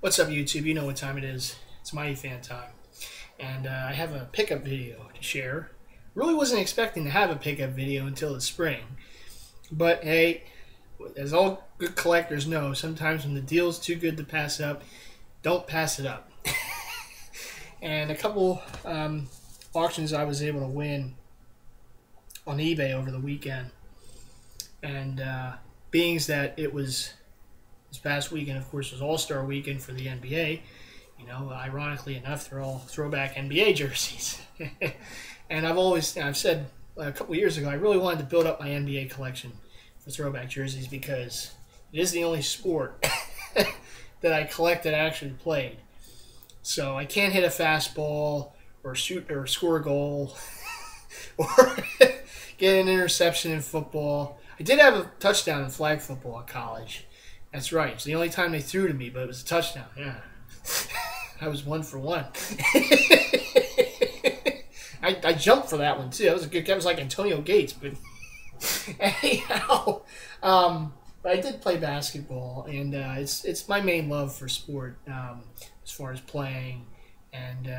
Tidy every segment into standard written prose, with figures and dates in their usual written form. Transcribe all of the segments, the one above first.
What's up, YouTube? You know what time it is. It's MightyFan time. And I have a pickup video to share. Really wasn't expecting to have a pickup video until the spring. But hey, as all good collectors know, sometimes when the deal's too good to pass up, don't pass it up. And a couple auctions I was able to win on eBay over the weekend. And being that it was this past weekend, of course, was All-Star weekend for the NBA. You know, ironically enough, they're all throwback NBA jerseys. And I've said a couple years ago, I really wanted to build up my NBA collection for throwback jerseys because it is the only sport that I collect that I actually played. So I can't hit a fastball or shoot or score a goal or get an interception in football. I did have a touchdown in flag football at college. That's right. It's the only time they threw to me, but it was a touchdown. Yeah. I was 1 for 1. I jumped for that one, too. That was a good. That was like Antonio Gates. But anyhow, but I did play basketball, and it's my main love for sport as far as playing. And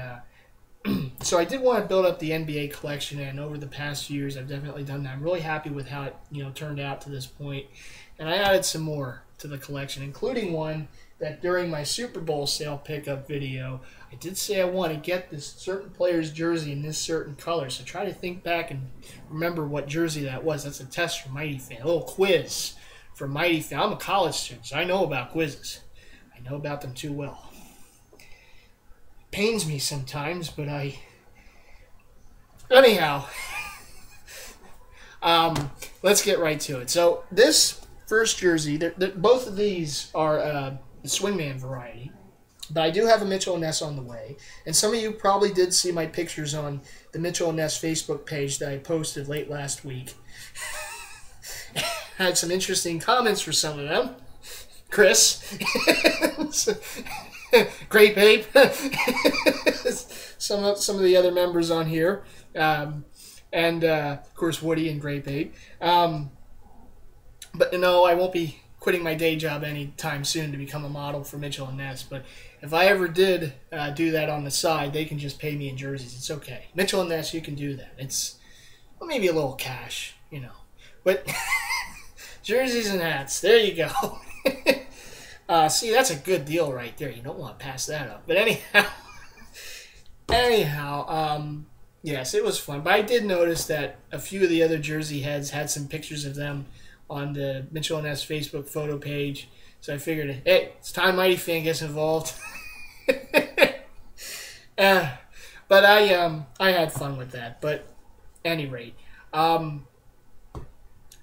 so I did want to build up the NBA collection, and over the past few years, I've definitely done that. I'm really happy with how it turned out to this point, and I added some more to the collection, including one that during my Super Bowl sale pickup video, I did say I want to get this certain player's jersey in this certain color. So try to think back and remember what jersey that was. That's a test from MightyFan, a little quiz from MightyFan. I'm a college student, so I know about quizzes. I know about them too well. It pains me sometimes, but anyhow, let's get right to it. So this first jersey, both of these are the Swingman variety, but I do have a Mitchell & Ness on the way, and some of you probably did see my pictures on the Mitchell & Ness Facebook page that I posted late last week. Had some interesting comments for some of them. Chris, Grape Ape, some of the other members on here, and of course Woody and Grape Ape. But no, I won't be quitting my day job anytime soon to become a model for Mitchell & Ness. But if I ever did do that on the side, they can just pay me in jerseys. It's okay. Mitchell & Ness, you can do that. It's maybe a little cash, But jerseys and hats, there you go. See, that's a good deal right there. You don't want to pass that up. But anyhow, yes, it was fun. But I did notice that a few of the other jersey heads had some pictures of them on the Mitchell & Ness Facebook photo page. So I figured, hey, it's time MightyFan gets involved. But I had fun with that. But at any rate,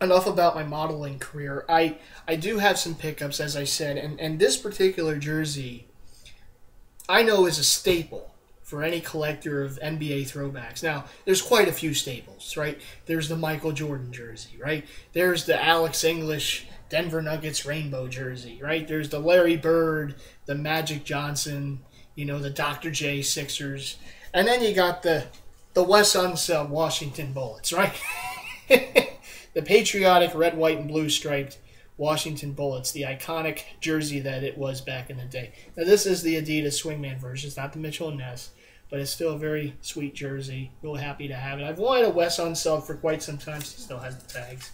enough about my modeling career. I do have some pickups, as I said, and this particular jersey I know is a staple for any collector of NBA throwbacks. Now, there's quite a few staples, right? There's the Michael Jordan jersey, right? There's the Alex English Denver Nuggets rainbow jersey, right? There's the Larry Bird, the Magic Johnson, the Dr. J Sixers. And then you got the Wes Unseld Washington Bullets, right? The patriotic red, white, and blue striped Washington Bullets, the iconic jersey that it was back in the day. Now, this is the Adidas Swingman version. It's not the Mitchell & Ness, but it's still a very sweet jersey. Real happy to have it. I've wanted a Wes Unseld for quite some time. He still has the tags.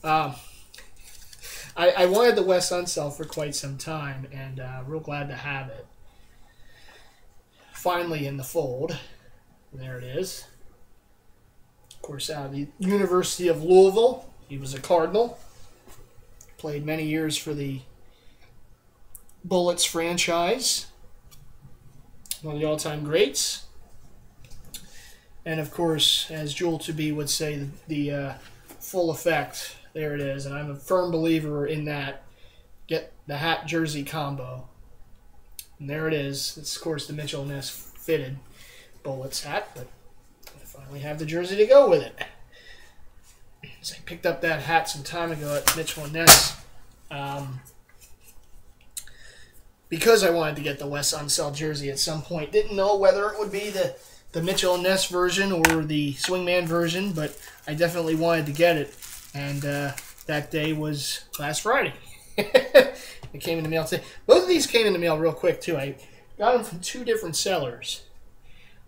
I wanted the Wes Unseld for quite some time, and real glad to have it. Finally in the fold. There it is. Of course, out of the University of Louisville. He was a Cardinal. Played many years for the Bullets franchise. One of the all-time greats. And, of course, as Jewel to be would say, the full effect. There it is. And I'm a firm believer in that. Get the hat jersey combo. And there it is. It's, of course, the Mitchell & Ness fitted Bullets hat. But I finally have the jersey to go with it. So I picked up that hat some time ago at Mitchell & Ness because I wanted to get the Wes Unseld jersey at some point. Didn't know whether it would be the Mitchell & Ness version or the Swingman version, but I definitely wanted to get it. And that day was last Friday. It came in the mail today. Both of these came in the mail real quick, too. I got them from 2 different sellers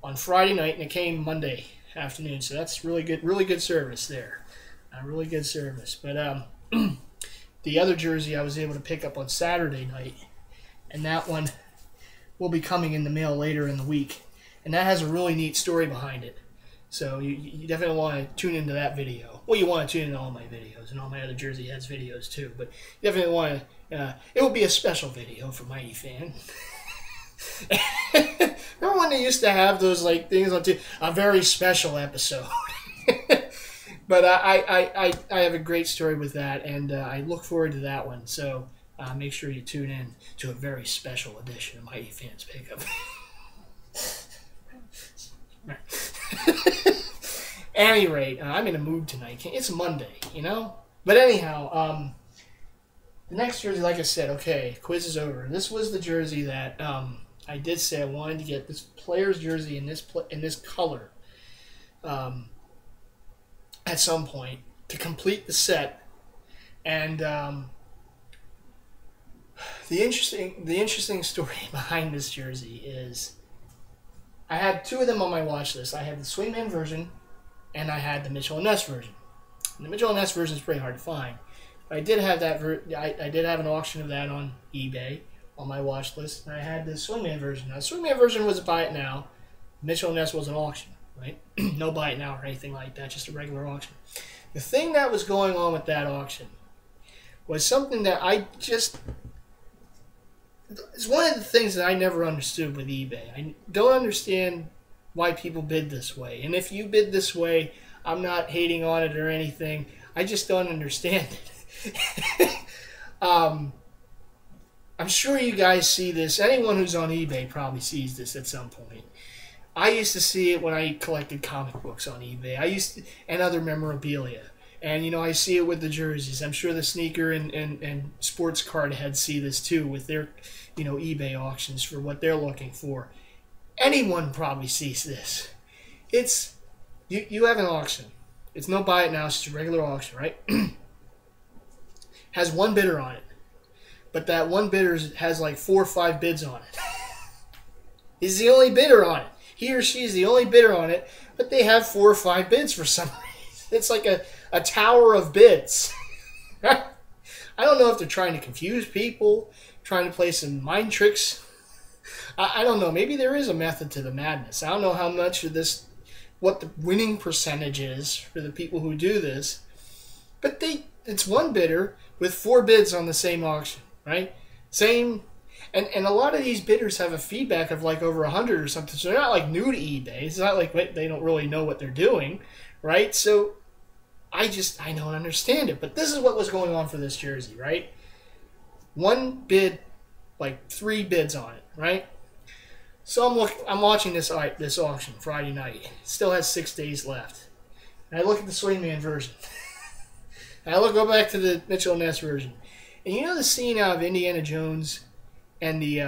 on Friday night, and it came Monday afternoon. So that's really good service there. Really good service. But the other jersey I was able to pick up on Saturday night, and that one will be coming in the mail later in the week. And that has a really neat story behind it. So you definitely want to tune into that video. Well, you want to tune into all my videos, and all my other Jersey Heads videos too. But you definitely want to, it will be a special video for MightyFan. Remember when they used to have those like things on TV? A very special episode. But I have a great story with that, and I look forward to that one. So make sure you tune in to a very special edition of MightyFan's Pickup. Any rate, I'm in a mood tonight. It's Monday, you know? But anyhow, the next jersey, like I said, okay, quiz is over. This was the jersey that I did say I wanted to get this player's jersey in this color. At some point to complete the set, and the interesting story behind this jersey is I had 2 of them on my watch list. I had the Swingman version, and I had the Mitchell & Ness version. And the Mitchell & Ness version is pretty hard to find, but I did have that. I did have an auction of that on eBay on my watch list, and I had the Swingman version. Now, the Swingman version was a buy it now. Mitchell & Ness was an auction. Right? No buy it now or anything like that, just a regular auction. The thing that was going on with that auction was something that it's one of the things that I never understood with eBay. I don't understand why people bid this way. And if you bid this way, I'm not hating on it or anything. I just don't understand it. I'm sure you guys see this. Anyone who's on eBay probably sees this at some point. I used to see it when I collected comic books on eBay. And other memorabilia. And, you know, I see it with the jerseys. I'm sure the sneaker and sports card heads see this too with their, you know, eBay auctions for what they're looking for. Anyone probably sees this. It's, you have an auction. It's no buy it now. It's just a regular auction, right? Has 1 bidder on it. But that 1 bidder has like 4 or 5 bids on it. He's the only bidder on it. He or she is the only bidder on it, but they have 4 or 5 bids for some reason. It's like a tower of bids. I don't know if they're trying to confuse people, trying to play some mind tricks. I don't know. Maybe there is a method to the madness. I don't know how much of this, what the winning percentage is for the people who do this. But it's 1 bidder with 4 bids on the same auction, right? Same. And a lot of these bidders have a feedback of like over 100 or something. So they're not like new to eBay. It's not like they don't really know what they're doing, right? So I don't understand it. But this is what was going on for this jersey, right? 1 bid, like 3 bids on it, right? So I'm watching this auction Friday night. It still has 6 days left. And I look at the Swingman version. And I go back to the Mitchell & Ness version. And you know the scene out of Indiana Jones and the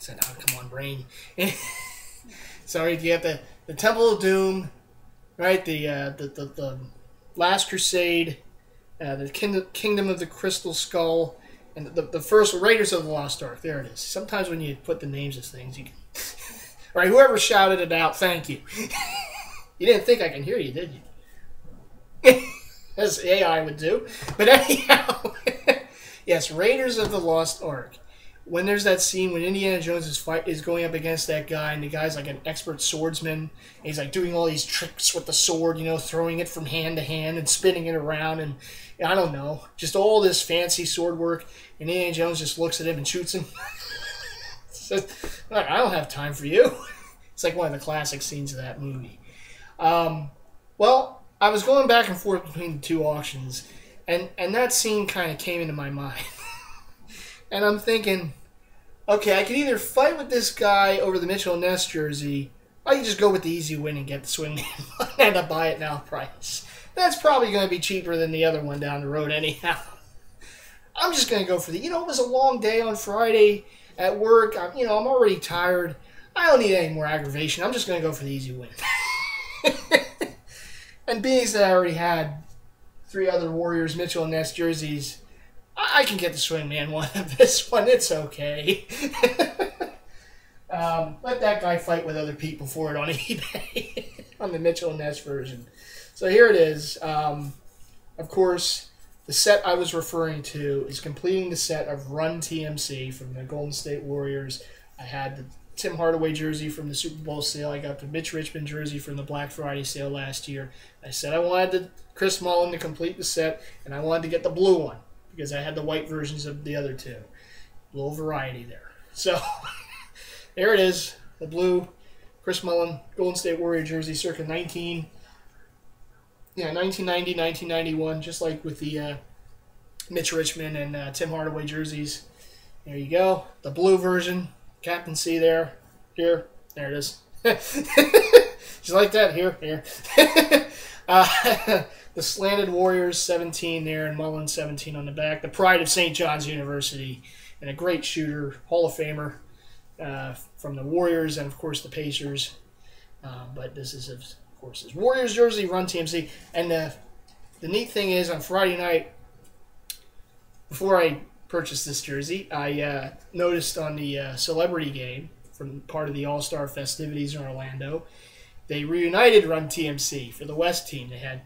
said, oh, come on, brain. Sorry, you have the Temple of Doom, right? The Last Crusade, the Kingdom of the Crystal Skull, and the first Raiders of the Lost Ark. There it is. Sometimes when you put the names of things, you can. All right, whoever shouted it out, thank you. You didn't think I can hear you, did you? As AI would do. But anyhow, yes, Raiders of the Lost Ark. When there's that scene when Indiana Jones is going up against that guy, and the guy's like an expert swordsman, and he's like doing all these tricks with the sword, you know, throwing it from hand to hand and spinning it around, and I don't know, just all this fancy sword work, and Indiana Jones just looks at him and shoots him. So, I don't have time for you. It's like one of the classic scenes of that movie. Well, I was going back and forth between the 2 auctions, and that scene kind of came into my mind. And I'm thinking, okay, I could either fight with this guy over the Mitchell & Ness jersey, or I could just go with the easy win and get the Swingman and a buy it now price. That's probably going to be cheaper than the other one down the road anyhow. I'm just going to go for it was a long day on Friday at work. I'm already tired. I don't need any more aggravation. I'm just going to go for the easy win. And being that I already had 3 other Warriors Mitchell & Ness jerseys I can get the Swingman one of this one. It's okay. Let that guy fight with other people for it on eBay on the Mitchell and Ness version. So here it is. Of course, the set I was referring to is completing the set of Run TMC from the Golden State Warriors. I had the Tim Hardaway jersey from the Super Bowl sale. I got the Mitch Richmond jersey from the Black Friday sale last year. I said I wanted the Chris Mullin to complete the set, and I wanted to get the blue one because I had the white versions of the other two. A little variety there. So there it is, the blue Chris Mullin Golden State Warrior jersey circa 1990, 1991, just like with the Mitch Richmond and Tim Hardaway jerseys. There you go. The blue version. Captain C there. Here. There it is. Just like that. Here. The slanted Warriors 17 there and Mullin 17 on the back. The pride of St. John's University and a great shooter, Hall of Famer from the Warriors and, of course, the Pacers. But this is, of course, his Warriors jersey, Run TMC. And the neat thing is, on Friday night, before I purchased this jersey, I noticed on the Celebrity Game from part of the All-Star festivities in Orlando, they reunited Run TMC for the West team. They had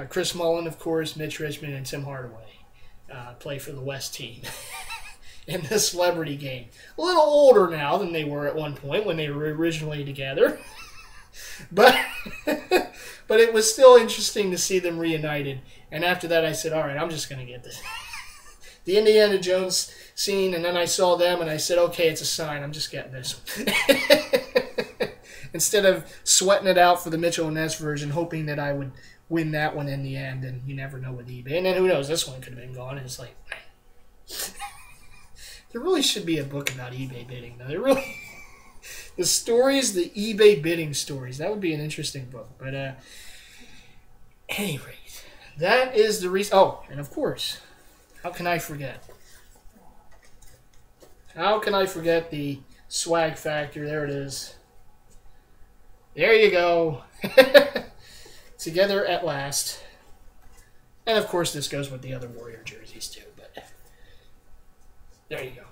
Chris Mullin, of course, Mitch Richmond, and Tim Hardaway play for the West team in the Celebrity Game. A little older now than they were at one point when they were originally together. But it was still interesting to see them reunited. And after that, I said, all right, I'm just going to get this. The Indiana Jones scene, and then I saw them, and I said, okay, it's a sign. I'm just getting this one. Instead of sweating it out for the Mitchell and Ness version, hoping that I would win that one in the end, and you never know with eBay. And then who knows, this one could have been gone. And it's like, there really should be a book about eBay bidding, though. There really, the stories, the eBay bidding stories. That would be an interesting book. But at any rate, that is the reason. Oh, and of course, how can I forget? How can I forget the swag factor? There it is. There you go. Together at last. And of course, this goes with the other Warrior jerseys too. But there you go.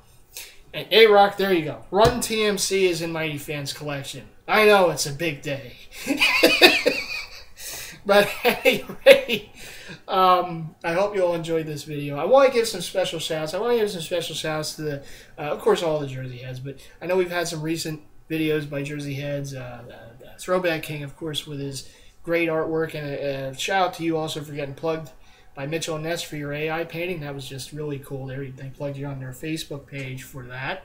And A-Rock, there you go. Run TMC is in MightyFan's collection. I know it's a big day. But anyway, I hope you all enjoyed this video. I want to give some special shouts. I want to give some special shouts to the, of course, all the Jersey heads. But I know we've had some recent videos by Jersey heads. Throwback King, of course, with his great artwork. And a shout out to you also for getting plugged by Mitchell and Ness for your AI painting. That was just really cool. They plugged you on their Facebook page for that.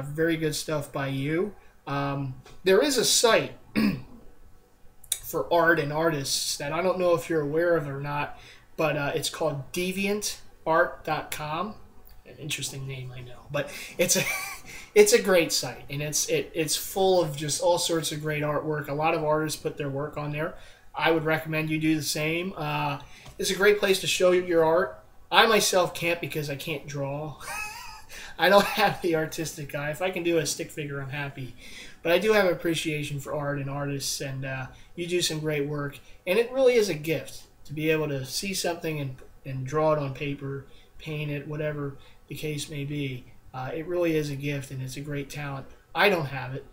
Very good stuff by you. There is a site for art and artists that I don't know if you're aware of or not, but it's called DeviantArt.com. An interesting name, I know, but it's a great site, and it's full of just all sorts of great artwork. A lot of artists put their work on there. I would recommend you do the same. It's a great place to show your art. I myself can't because I can't draw. I don't have the artistic eye. If I can do a stick figure, I'm happy. But I do have appreciation for art and artists, and you do some great work. And it really is a gift to be able to see something and draw it on paper, paint it, whatever the case may be. It really is a gift, and it's a great talent. I don't have it,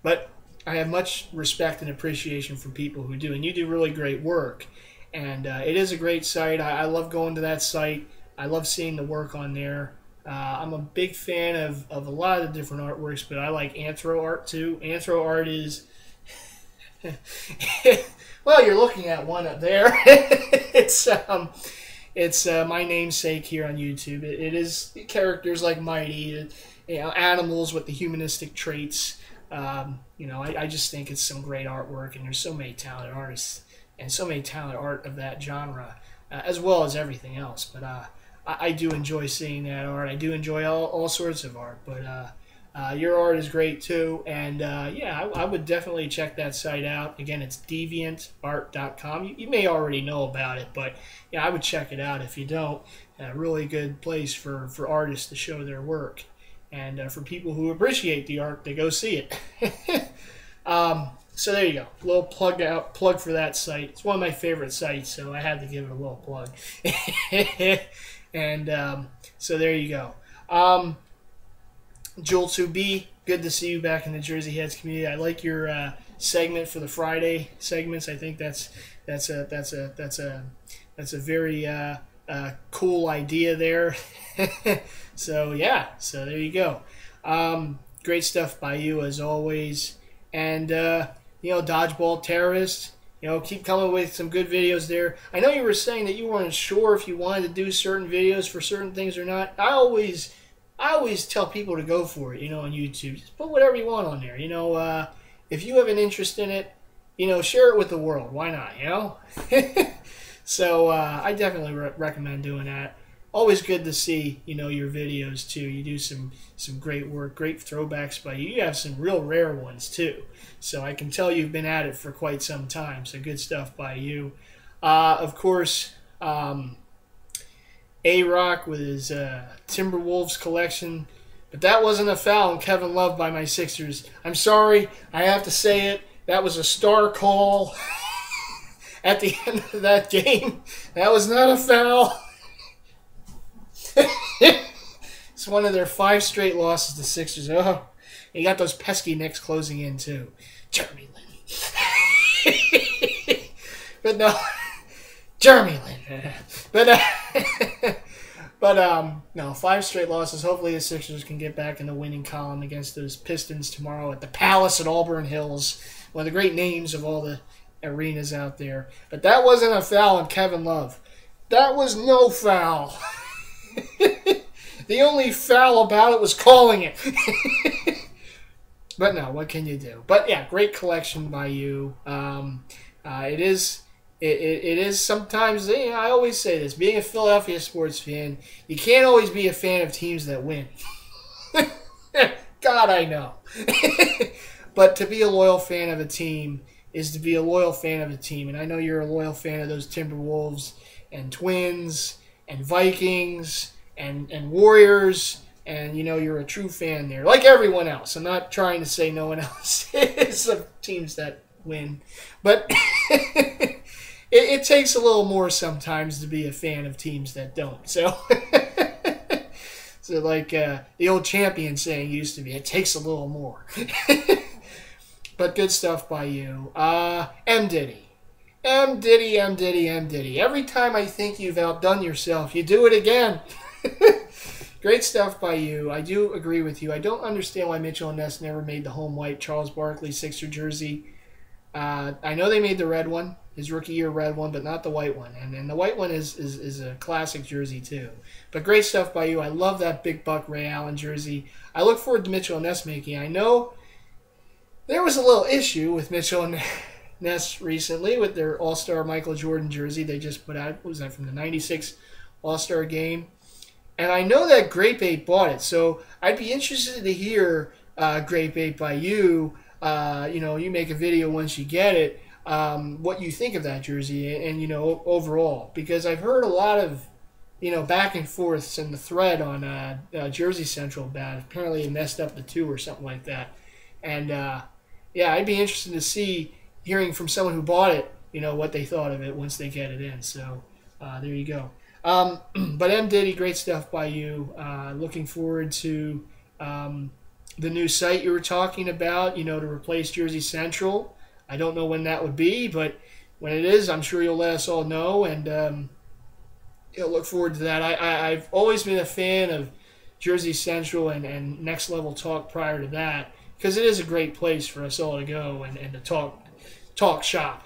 but I have much respect and appreciation for people who do, and you do really great work. And it is a great site. I love going to that site. I love seeing the work on there. I'm a big fan of a lot of the different artworks, but I like anthro art too. Anthro art is, well, you're looking at one up there. It's my namesake here on YouTube. It is characters like Mighty, animals with the humanistic traits. I just think it's some great artwork, and there's so many talented artists and so many talented art of that genre, as well as everything else. But I do enjoy seeing that art. I do enjoy all sorts of art, but your art is great too. And yeah, I would definitely check that site out. Again, it's DeviantArt.com. You may already know about it, but yeah, I would check it out if you don't. A really good place for artists to show their work, and for people who appreciate the art to go see it. So there you go. A little plug for that site. It's one of my favorite sites, so I had to give it a little plug. And so there you go. Joel 2B, good to see you back in the Jersey Heads community. I like your segment for the Friday segments. I think that's a very cool idea there. So yeah, so there you go. Great stuff by you as always. And Dodgeball Terrorist, keep coming with some good videos there. I know you were saying that you weren't sure if you wanted to do certain videos for certain things or not. I always tell people to go for it, on YouTube. Just put whatever you want on there. If you have an interest in it, share it with the world. Why not, So I definitely recommend doing that. Always good to see, your videos too. You do some great work, great throwbacks by you. You have some real rare ones too. So I can tell you've been at it for quite some time. So good stuff by you. Of course, A-Rock with his Timberwolves collection. But that wasn't a foul on Kevin Love by my Sixers. I'm sorry, I have to say it. That was a star call at the end of that game. That was not a foul. It's one of their 5 straight losses, the Sixers. Oh, you got those pesky Knicks closing in, too. Jeremy Lin. But no, Jeremy Lin. But no, 5 straight losses. Hopefully the Sixers can get back in the winning column against those Pistons tomorrow at the Palace at Auburn Hills. One of the great names of all the arenas out there. But that wasn't a foul on Kevin Love. That was no foul. The only foul about it was calling it. But no, what can you do? But yeah, great collection by you. It is sometimes, I always say this, being a Philadelphia sports fan, you can't always be a fan of teams that win. God, I know. But to be a loyal fan of a team is to be a loyal fan of a team. And I know you're a loyal fan of those Timberwolves and Twins and Vikings and Warriors, and you're a true fan there, like everyone else. I'm not trying to say no one else is of teams that win, but it takes a little more sometimes to be a fan of teams that don't. So, so like the old champion saying used to be, it takes a little more. But good stuff by you. M. Diddy. M. Diddy, M. Diddy, M. Diddy. Every time I think you've outdone yourself, you do it again. Great stuff by you. I do agree with you. I don't understand why Mitchell and Ness never made the home white Charles Barkley Sixer jersey. I know they made the red one, his rookie year red one, but not the white one. And the white one is a classic jersey too. But great stuff by you. I love that Big Buck Ray Allen jersey. I look forward to Mitchell and Ness making. I know there was a little issue with Mitchell and Ness recently with their All-Star Michael Jordan jersey they just put out. What was that, from the 96 All-Star game? And I know that Grape 8 bought it, so I'd be interested to hear, Grape 8 by you, you make a video once you get it, what you think of that jersey and overall. Because I've heard a lot of, back and forths in the thread on Jersey Central about it. Apparently it messed up the 2 or something like that. And, yeah, I'd be interested to see, hearing from someone who bought it, what they thought of it once they get it in. So there you go. But M. Diddy, great stuff by you. Looking forward to the new site you were talking about, to replace Jersey Central. I don't know when that would be, but when it is, I'm sure you'll let us all know. And look forward to that. I've always been a fan of Jersey Central and Next Level Talk prior to that, because it is a great place for us all to go and to talk shop.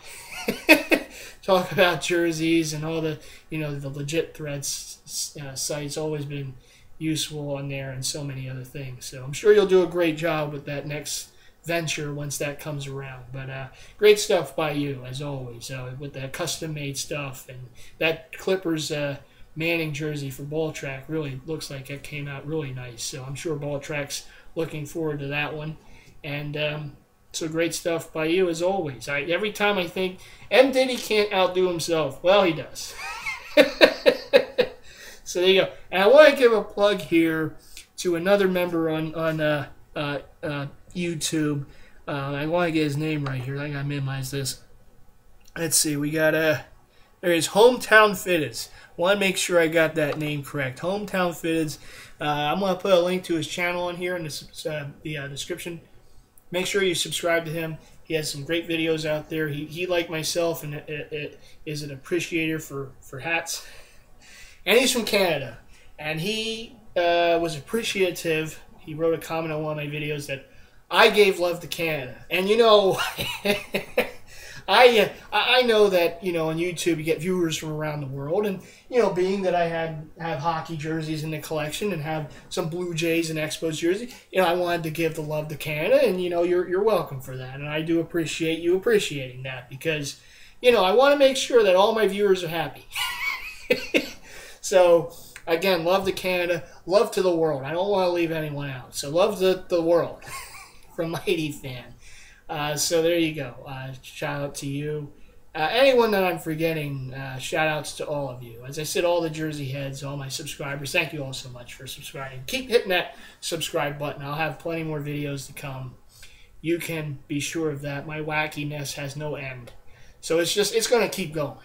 Talk about jerseys and all the the legit threads sites. Always been useful on there, and so many other things. So I'm sure you'll do a great job with that next venture once that comes around. But great stuff by you as always, with the custom made stuff, and that Clippers Manning jersey for Ball Track really looks like it came out really nice. So I'm sure Ball Track's looking forward to that one. And so great stuff by you as always. Every time I think M. Diddy can't outdo himself, well, he does. So there you go. And I want to give a plug here to another member on YouTube. I want to get his name right here. I gotta minimize this. Let's see. We got there is Hometown Fitteds. Want to make sure I got that name correct. Hometown Fitteds. I'm gonna put a link to his channel on here in the description. Make sure you subscribe to him. He has some great videos out there. He like myself, and is an appreciator for hats. And he's from Canada, and he was appreciative. He wrote a comment on one of my videos that I gave love to Canada. And, you know, I know that, you know, on YouTube you get viewers from around the world. And, you know, being that I have hockey jerseys in the collection and have some Blue Jays and Expos jerseys, you know, I wanted to give the love to Canada. And, you know, you're welcome for that. And I do appreciate you appreciating that because, you know, I want to make sure that all my viewers are happy. So, again, love to Canada, love to the world. I don't want to leave anyone out. So, love the world. From MightyFan. So there you go. Shout out to you. Anyone that I'm forgetting, shout outs to all of you. As I said, all the Jersey heads, all my subscribers, thank you all so much for subscribing. Keep hitting that subscribe button. I'll have plenty more videos to come. You can be sure of that. My wackiness has no end. So it's going to keep going.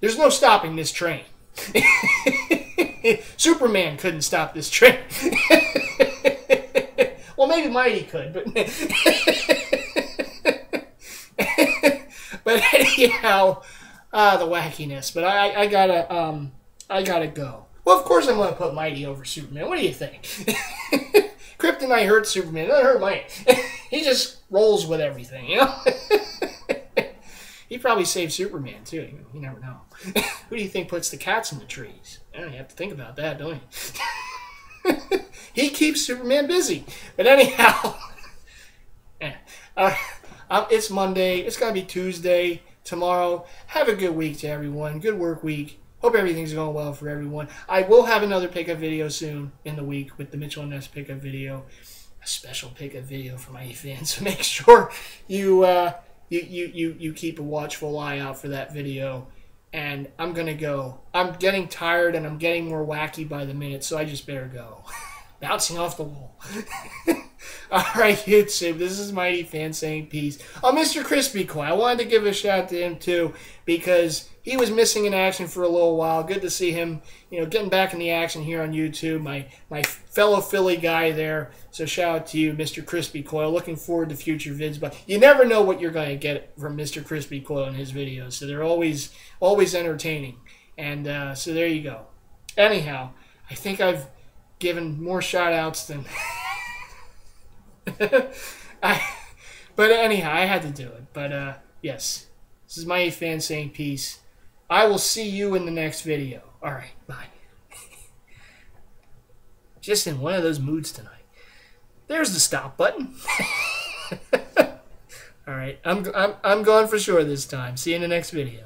There's no stopping this train. Superman couldn't stop this train. Well, maybe Mighty could, but but anyhow, the wackiness. But I gotta go. Well, of course I'm gonna put Mighty over Superman. What do you think? Kryptonite hurts Superman. It doesn't hurt Mighty. He just rolls with everything, you know. He probably saved Superman too. You never know. Who do you think puts the cats in the trees? You have to think about that, don't you? He keeps Superman busy. But anyhow, it's Monday. It's going to be Tuesday tomorrow. Have a good week to everyone. Good work week. Hope everything's going well for everyone. I will have another pickup video soon in the week with the Mitchell and Ness pickup video. A special pickup video for my fans. So make sure you keep a watchful eye out for that video. And I'm going to go. I'm getting tired and I'm getting more wacky by the minute, so I just better go. Bouncing off the wall. Alright, YouTube, this is MightyFan saying peace. Oh, Mr. Crispy Coy, I wanted to give a shout to him too because he was missing in action for a little while. Good to see him, you know, getting back in the action here on YouTube. My fellow Philly guy there. So shout out to you, Mr. Crispy Coil. Looking forward to future vids, but you never know what you're going to get from Mr. Crispy Coil in his videos. So they're always entertaining. And so there you go. Anyhow, I think I've given more shout outs than but anyhow, I had to do it. But yes, this is MightyFan saying peace. I will see you in the next video. Alright, bye. Just in one of those moods tonight. There's the stop button. Alright, I'm gone for sure this time. See you in the next video.